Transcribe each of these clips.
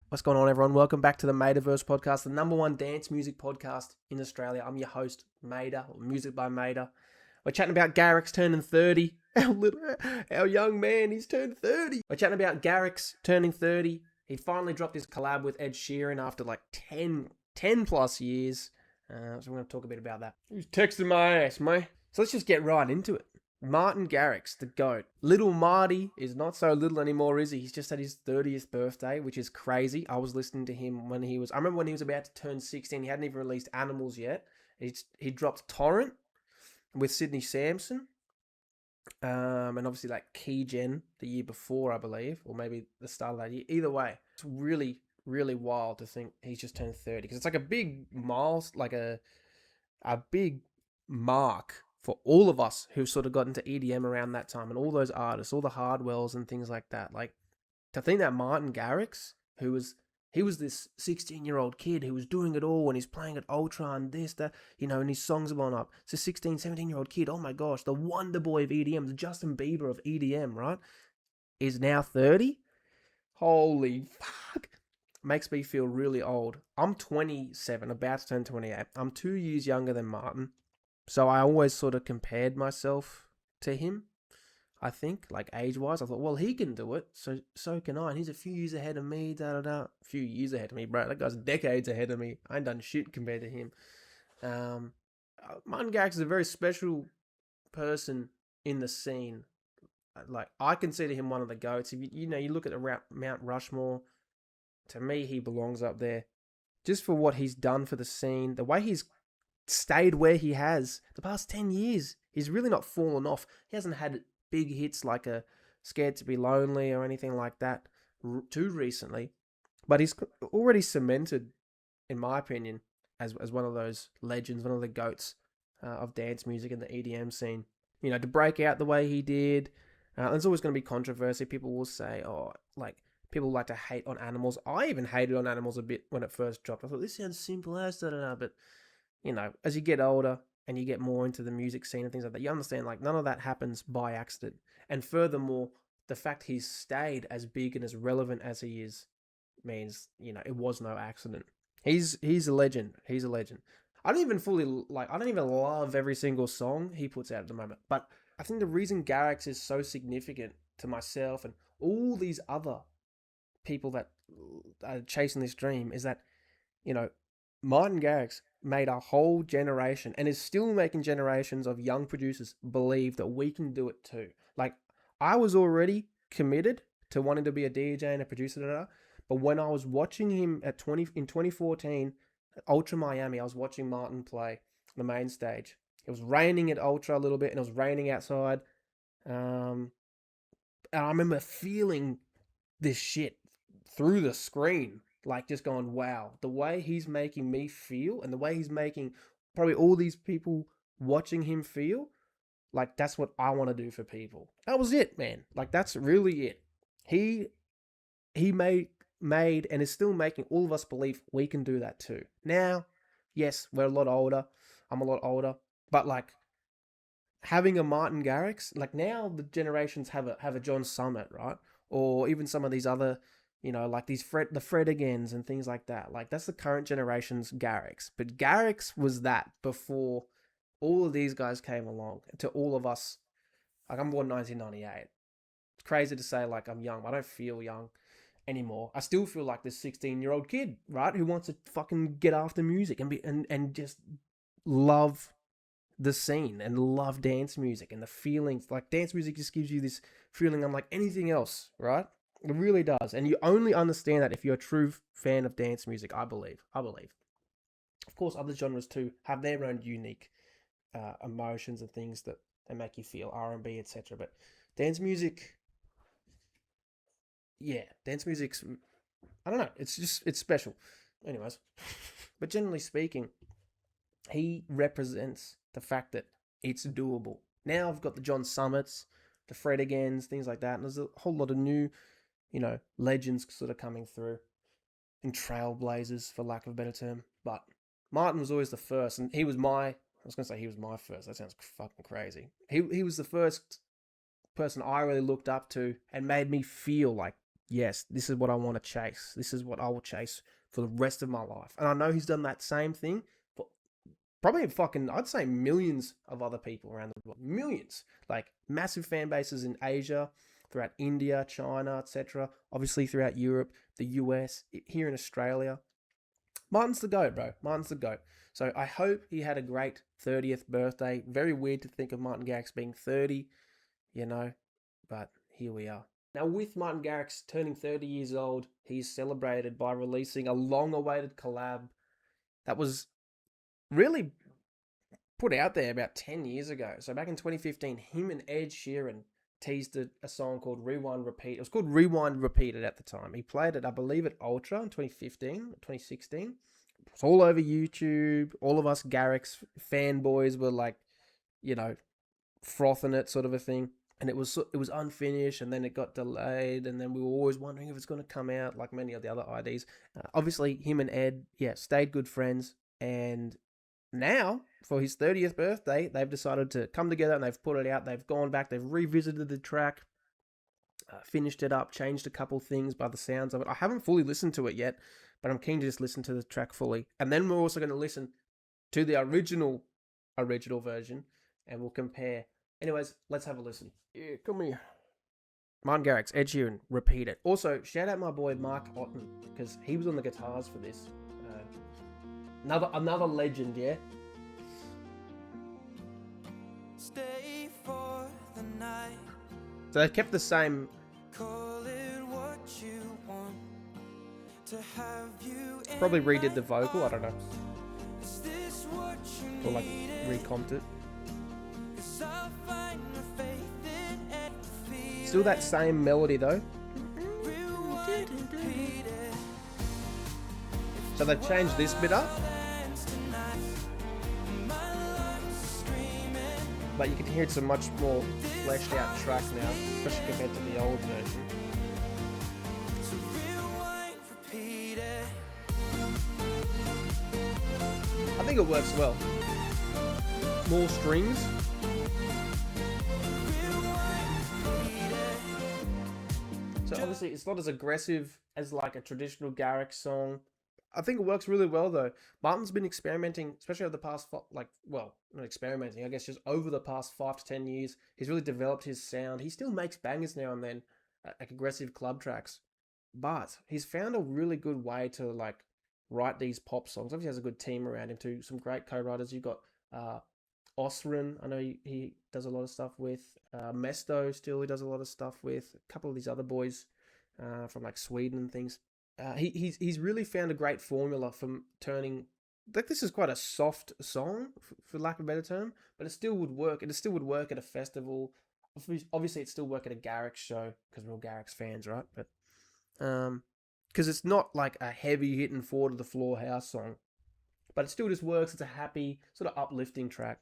What's going on, everyone? Welcome back to the MEDAVERSE Podcast, the number one dance music podcast in Australia. I'm your host, Maida, or Music by Maida. We're chatting about Garrix turning 30. Our young man, he's turned 30. We're chatting about Garrix turning 30. He finally dropped his collab with Ed Sheeran after like 10 plus years. So we're going to talk a bit about that. He's texting my ass, mate. So let's just get right into it. Martin Garrix, the GOAT. Little Marty is not so little anymore, is he? He's just had his 30th birthday, which is crazy. I was listening to him when I remember when he was about to turn 16, he hadn't even released Animals yet. He dropped Torrent with Sydney Sampson. And obviously like Key Gen the year before, I believe, or maybe the start of that year. Either way, it's really, really wild to think he's just turned 30, because it's like a big a big mark for all of us who sort of got into EDM around that time, and all those artists, all the Hardwells and things like that. Like, to think that Martin Garrix, he was this 16-year-old kid who was doing it all, and he's playing at Ultra and this, that, and his songs have blown up. It's a 16, 17-year-old kid, oh my gosh, the wonder boy of EDM, the Justin Bieber of EDM, right? Is now 30? Holy fuck. Makes me feel really old. I'm 27, about to turn 28. I'm 2 years younger than Martin. So I always sort of compared myself to him, I think, like age-wise. I thought, well, he can do it, so can I. And he's a few years ahead of me, A few years ahead of me, bro. That guy's decades ahead of me. I ain't done shit compared to him. Martin Garrix is a very special person in the scene. Like, I consider him one of the GOATs. If you look at the Mount Rushmore, to me, he belongs up there. Just for what he's done for the scene, the way he's stayed where he has the past 10 years. He's really not fallen off. He hasn't had big hits like a Scared to Be Lonely or anything like that too recently. But he's already cemented, in my opinion, as one of those legends, one of the GOATs of dance music in the EDM scene. To break out the way he did. There's always going to be controversy. People will say, people like to hate on Animals. I even hated on Animals a bit when it first dropped. I thought, this sounds simple as, but as you get older and you get more into the music scene and things like that, you understand, like, none of that happens by accident. And furthermore, the fact he's stayed as big and as relevant as he is means, it was no accident. He's a legend. He's a legend. I don't even love every single song he puts out at the moment, but I think the reason Garrix is so significant to myself and all these other people that are chasing this dream is that, Martin Garrix made a whole generation and is still making generations of young producers believe that we can do it too. Like, I was already committed to wanting to be a DJ and a producer, but when I was watching him in 2014 at Ultra Miami, I was watching Martin play the main stage. It was raining at Ultra a little bit, and it was raining outside. And I remember feeling this shit through the screen. Like, just going, wow, the way he's making me feel and the way he's making probably all these people watching him feel, like, that's what I want to do for people. That was it, man. Like, that's really it. He made and is still making all of us believe we can do that too. Now, yes, we're a lot older. I'm a lot older. But, like, having a Martin Garrix, like, now the generations have a John Summit, right? Or even some of these other, like the Fred Agains and things like that. Like, that's the current generation's Garrix. But Garrix was that before all of these guys came along. To all of us, like, I'm born 1998. It's crazy to say, like, I'm young. I don't feel young anymore. I still feel like this 16-year-old kid, right? Who wants to fucking get after music and just love the scene and love dance music and the feelings. Like, dance music just gives you this feeling unlike anything else, right? It really does. And you only understand that if you're a true fan of dance music, I believe. Of course, other genres too have their own unique emotions and things that they make you feel, R&B, etc. But dance music, dance music's, I don't know, it's special. Anyways, but generally speaking, he represents the fact that it's doable. Now I've got the John Summits, the Fred Agains, things like that, and there's a whole lot of new, legends sort of coming through, and trailblazers, for lack of a better term. But Martin was always the first, and he was my first. That sounds fucking crazy. He was the first person I really looked up to and made me feel like yes, this is what I want to chase. This is what I will chase for the rest of my life. And I know he's done that same thing for probably fucking, I'd say millions of other people around the world. Millions. Like massive fan bases in Asia, throughout India, China, etc. Obviously throughout Europe, the US, here in Australia. Martin's the GOAT, bro. Martin's the GOAT. So I hope he had a great 30th birthday. Very weird to think of Martin Garrix being 30, but here we are. Now, with Martin Garrix turning 30 years old, he's celebrated by releasing a long-awaited collab that was really put out there about 10 years ago. So back in 2015, him and Ed Sheeran teased a song called Rewind Repeat. It was called Rewind Repeated at the time. He played it, I believe, at Ultra in 2015, 2016. It was all over YouTube. All of us Garrix fanboys were like, frothing it, sort of a thing. And it was unfinished, and then it got delayed, and then we were always wondering if it's going to come out, like many of the other IDs. Obviously, him and Ed, stayed good friends, and now, for his 30th birthday, they've decided to come together and they've put it out. They've gone back, they've revisited the track, finished it up, changed a couple things by the sounds of it. I haven't fully listened to it yet, but I'm keen to just listen to the track fully. And then we're also going to listen to the original version, and we'll compare. Anyways, let's have a listen. Yeah, come here. Martin Garrix, Ed Sheeran, Repeat It. Also, shout out my boy Mark Otten, because he was on the guitars for this. Another legend, yeah? Stay for the night. So they kept the same. Call it what you want to have you. Probably redid the vocal, I don't know. Or like recomped it. Still that same melody though. So they've changed this bit up. But you can hear it's a much more fleshed out track now, especially compared to the old version. I think it works well. More strings. So obviously it's not as aggressive as like a traditional Garrix song. I think it works really well though. Martin's been experimenting, especially over the past, not experimenting, I guess just over the past 5 to 10 years. He's really developed his sound. He still makes bangers now and then, like aggressive club tracks. But he's found a really good way to like write these pop songs. Obviously he has a good team around him too. Some great co-writers. You've got Osrin, I know he does a lot of stuff with. Mesto still he does a lot of stuff with. A couple of these other boys from like Sweden and things. He's really found a great formula from turning, like this is quite a soft song, for lack of a better term, but it still would work. It still would work at a festival. Obviously, it still work at a Garrix show because we're all Garrix fans, right? But because it's not like a heavy hitting four to the floor house song, but it still just works. It's a happy sort of uplifting track.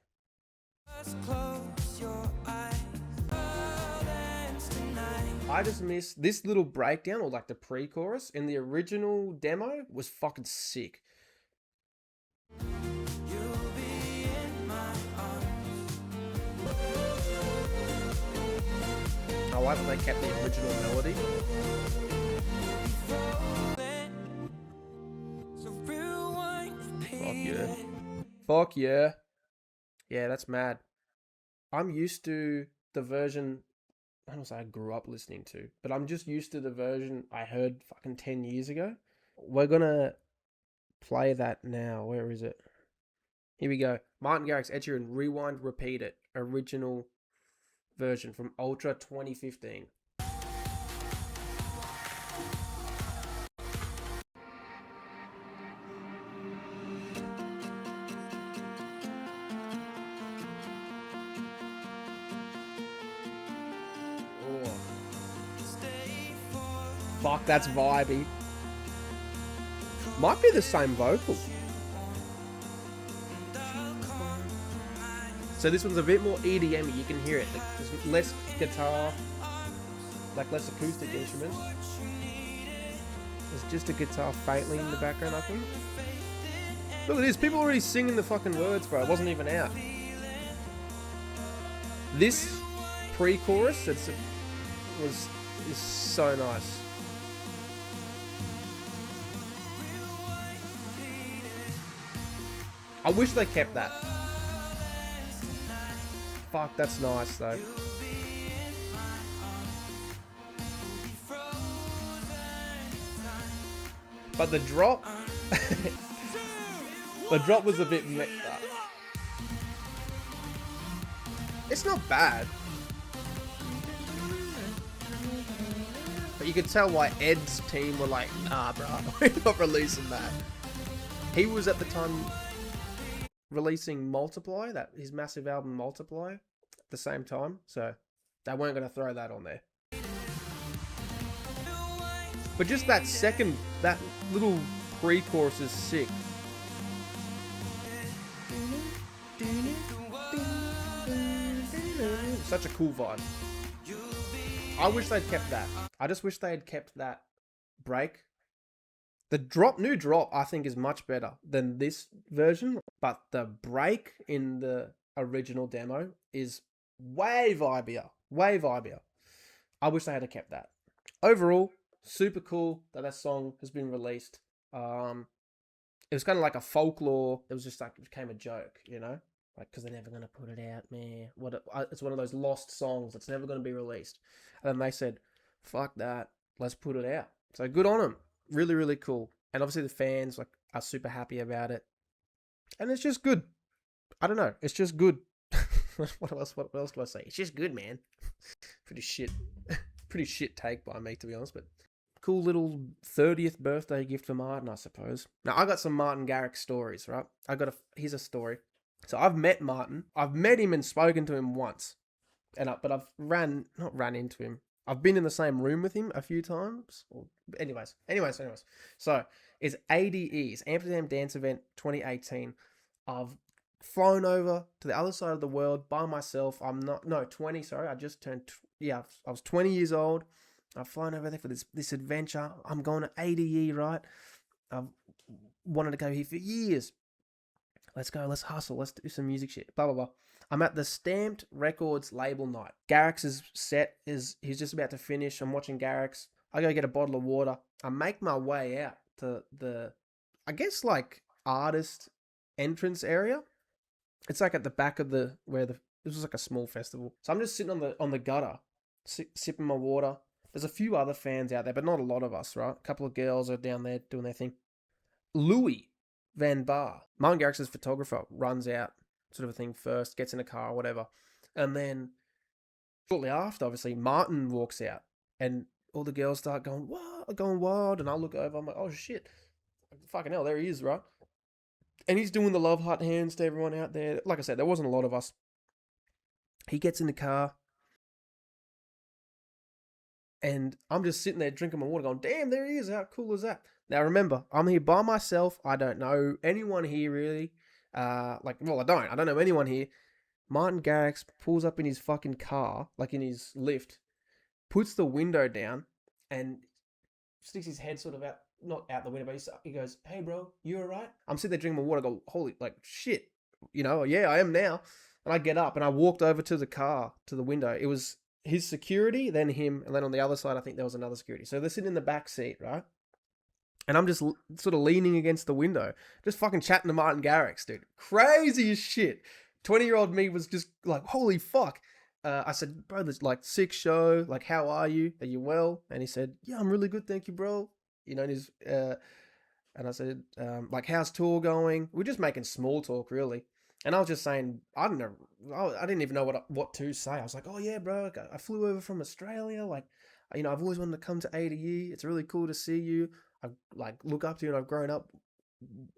I just miss this little breakdown, or like the pre-chorus in the original demo was fucking sick. I like that they kept the original melody. Fuck yeah. Fuck yeah. Yeah, that's mad. I'm used to the version, I don't say I grew up listening to, but I'm just used to the version I heard fucking 10 years ago. We're gonna play that now. Where is it? Here we go. Martin Garrix, Ed Sheeran, Rewind, Repeat It. Original version from Ultra 2015. Fuck, that's vibey. Might be the same vocal. So this one's a bit more EDM-y. You can hear it. There's less guitar, like less acoustic instruments. There's just a guitar faintly in the background, I think. Look at this. People already singing the fucking words, bro. It wasn't even out. This pre-chorus is so nice. I wish they kept that. Fuck, that's nice though. But the drop, the drop was a bit. It's not bad, but you could tell why Ed's team were like, nah, bro, we're not releasing that. He was at the time releasing Multiply, that his massive album Multiply, at the same time, so they weren't going to throw that on there. But just that second, that little pre-chorus is sick. Such a cool vibe. I wish they'd kept that. I just wish they had kept that break. The new drop, I think, is much better than this version, but the break in the original demo is way vibier. Way vibier. I wish they had kept that. Overall, super cool that song has been released. It was kind of like a folklore. It was just like, it became a joke, you know? Like, because they're never going to put it out, man. It's one of those lost songs that's never going to be released. And then they said, fuck that, let's put it out. So good on them. Really, really cool. And obviously the fans are super happy about it. And it's just good. I don't know. It's just good. What else do I say? It's just good, man. Pretty shit take by me, to be honest. But cool little 30th birthday gift for Martin, I suppose. Now, I got some Martin Garrix stories, right? Here's a story. So I've met Martin. I've met him and spoken to him once. But I've not ran into him. I've been in the same room with him a few times. Anyways. So it's ADE's Amsterdam Dance Event 2018. I've flown over to the other side of the world by myself. 20, sorry. I just turned, I was 20 years old. I've flown over there for this adventure. I'm going to ADE, right? I've wanted to go here for years. Let's go, let's hustle, let's do some music shit, blah, blah, blah. I'm at the Stamped Records label night. Garrix's set he's just about to finish. I'm watching Garrix. I go get a bottle of water. I make my way out to the, I guess, like, artist entrance area. It's like at the back of this was like a small festival. So I'm just sitting on the gutter, sipping my water. There's a few other fans out there, but not a lot of us, right? A couple of girls are down there doing their thing. Louis Van Bar, Martin Garrix's photographer, runs out, sort of a thing first, gets in a car or whatever. And then shortly after, obviously, Martin walks out and all the girls start going wild. And I look over, I'm like, oh shit, fucking hell, there he is, right? And he's doing the love heart hands to everyone out there. Like I said, there wasn't a lot of us. He gets in the car and I'm just sitting there drinking my water going, damn, there he is. How cool is that? Now, remember, I'm here by myself. I don't know anyone here, really. I don't know anyone here. Martin Garrix pulls up in his fucking car, like in his lift, puts the window down, and sticks his head sort of out, not out the window, but he goes, hey, bro, you all right? I'm sitting there drinking my water. I go, holy, like, shit. Yeah, I am now. And I get up, and I walked over to the car, to the window. It was his security, then him, and then on the other side, I think there was another security. So they're sitting in the back seat, right? And I'm just sort of leaning against the window, just fucking chatting to Martin Garrix, dude. Crazy as shit. 20-year-old me was just like, holy fuck. I said, bro, this like sick show. Like, how are you? Are you well? And he said, yeah, I'm really good, thank you, bro. And I said, like, how's tour going? We're just making small talk, really. And I was just saying, I don't know, I didn't even know what to say. I was like, oh yeah, bro, I flew over from Australia. Like, I've always wanted to come to ADE. It's really cool to see you. I like look up to you, and I've grown up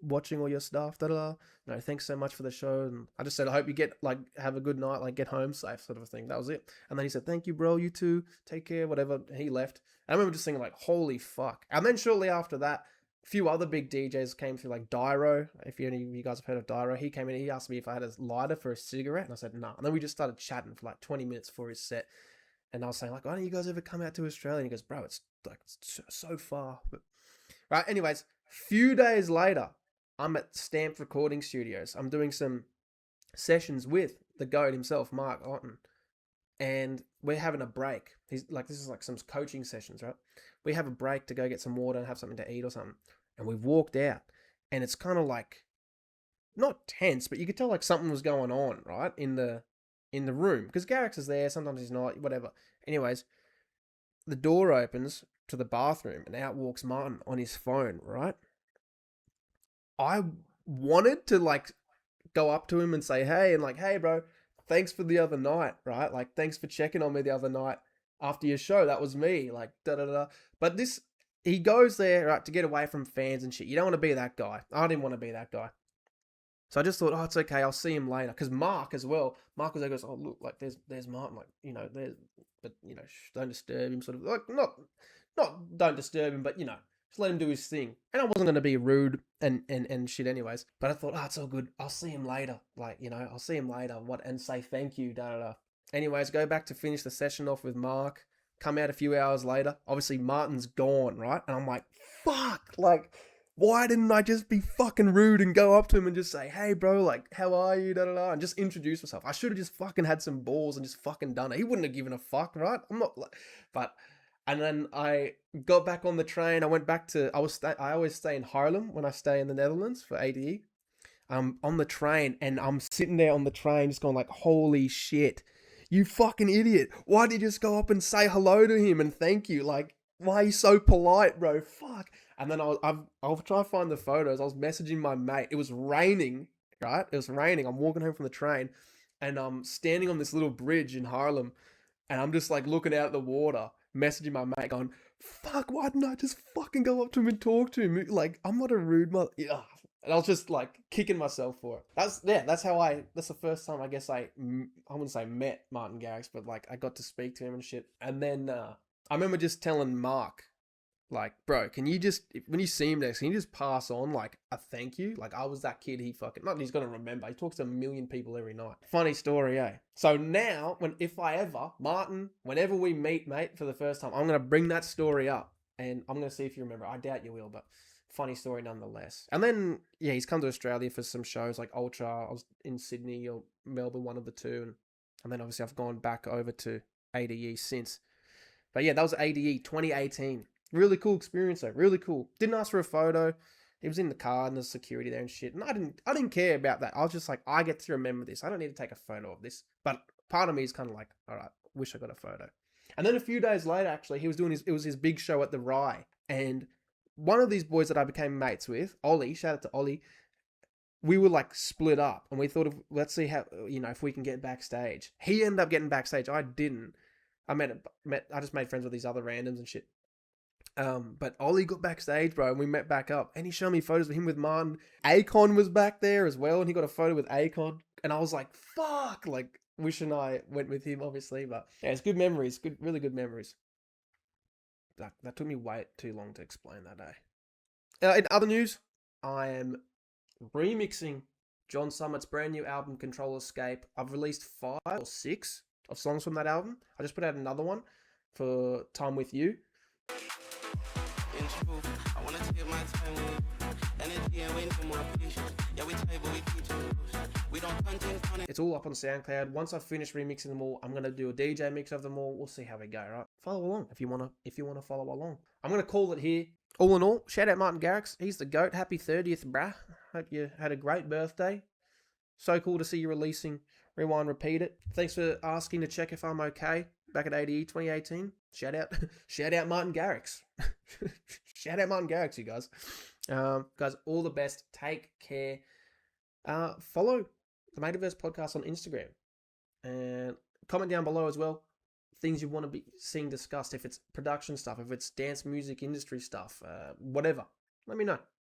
watching all your stuff. Thanks so much for the show. And I just said, I hope you have a good night, like get home safe, sort of a thing. That was it. And then he said, thank you, bro. You too. Take care. Whatever. And he left. And I remember just thinking, like, holy fuck. And then shortly after that, a few other big DJs came through, like Dyro. If any of you guys have heard of Dyro, he came in. He asked me if I had a lighter for a cigarette, and I said no. And then we just started chatting for like 20 minutes before his set. And I was saying, like, why don't you guys ever come out to Australia? And he goes, bro, it's like so far. But right, anyways, few days later, I'm at Stamped Recording Studios. I'm doing some sessions with the GOAT himself, Mark Otten. And we're having a break. He's like, this is like some coaching sessions, right? We have a break to go get some water and have something to eat or something. And we've walked out. And it's kind of like not tense, but you could tell like something was going on, right? In the room. Because Garrix is there, sometimes he's not, whatever. Anyways, the door opens to the bathroom and out walks Martin on his phone, right? I wanted to like go up to him and say, hey, and like, hey, bro, thanks for the other night, right? Like, thanks for checking on me the other night after your show. That was me, like, da da da. But he goes there, right, to get away from fans and shit. You don't want to be that guy. I didn't want to be that guy. So I just thought, oh, it's okay. I'll see him later. Because Mark as well. Mark was there, goes, oh, look, like, there's Martin. Like, but, don't disturb him. Sort of, like, not don't disturb him, but, just let him do his thing. And I wasn't going to be rude and shit anyways. But I thought, oh, it's all good. I'll see him later. Like, I'll see him later. And say thank you, da da da. Anyways, go back to finish the session off with Mark. Come out a few hours later. Obviously, Martin's gone, right? And I'm like, fuck. Like, why didn't I just be fucking rude and go up to him and just say, hey, bro, like, how are you, da da da, and just introduce myself. I should have just fucking had some balls and just fucking done it. He wouldn't have given a fuck, right? I'm not like, but... And then I got back on the train. I went back to, I always stay in Haarlem when I stay in the Netherlands for ADE. I'm on the train and I'm sitting there on the train just going like, holy shit, you fucking idiot. Why did you just go up and say hello to him and thank you? Like, why are you so polite, bro? Fuck. And then I'll try to find the photos. I was messaging my mate. It was raining, right? It was raining. I'm walking home from the train and I'm standing on this little bridge in Haarlem and I'm just like looking out at the water, messaging my mate going, fuck, why didn't I just fucking go up to him and talk to him? Like, I'm not a rude mother. Yeah. And I was just like kicking myself for it. That's the first time I guess I wouldn't say met Martin Garrix, but like I got to speak to him and shit. And then I remember just telling Mark, like, bro, can you just, when you see him next, can you just pass on like a thank you? Like, I was that kid he fucking, not that he's gonna remember, he talks to 1 million people every night. Funny story, eh? So now, Martin, whenever we meet, mate, for the first time, I'm gonna bring that story up and I'm gonna see if you remember. I doubt you will, but funny story nonetheless. And then, yeah, he's come to Australia for some shows like Ultra. I was in Sydney or Melbourne, one of the two. And then obviously I've gone back over to ADE since. But yeah, that was ADE 2018. Really cool experience though, really cool. Didn't ask for a photo. He was in the car and there's security there and shit. And I didn't care about that. I was just like, I get to remember this. I don't need to take a photo of this. But part of me is kind of like, all right, wish I got a photo. And then a few days later, actually, it was his big show at the Rye. And one of these boys that I became mates with, Ollie, shout out to Ollie, we were like split up and we thought of, let's see how, if we can get backstage. He ended up getting backstage. I didn't. I I just made friends with these other randoms and shit. But Ollie got backstage, bro, and we met back up. And he showed me photos of him with Martin. Akon was back there as well, and he got a photo with Akon. And I was like, fuck, like, wishing I went with him, obviously. But yeah, it's good memories, really good memories. That took me way too long to explain that day. In other news, I am remixing John Summit's brand new album, Control Escape. I've released 5 or 6 of songs from that album. I just put out another one for Time With You. I want to take my time with you. Energy and wait for more patience. Yeah, we play, but we keep to we don't It's all up on SoundCloud. Once I've finished remixing them all, I'm gonna do a DJ mix of them all. We'll see how we go, right? Follow along if you wanna follow along. I'm gonna call it here. All in all, shout out Martin Garrix. He's the GOAT. Happy 30th, bruh. Hope you had a great birthday. So cool to see you releasing Rewind Repeat It. Thanks for asking to check if I'm okay. Back at ADE 2018. Shout out Martin Garrix. Shout out Martin Garrix, you guys. Guys, all the best. Take care. Follow the MEDAVERSE Podcast on Instagram. And comment down below as well. Things you want to be seeing discussed. If it's production stuff, if it's dance music industry stuff, whatever. Let me know.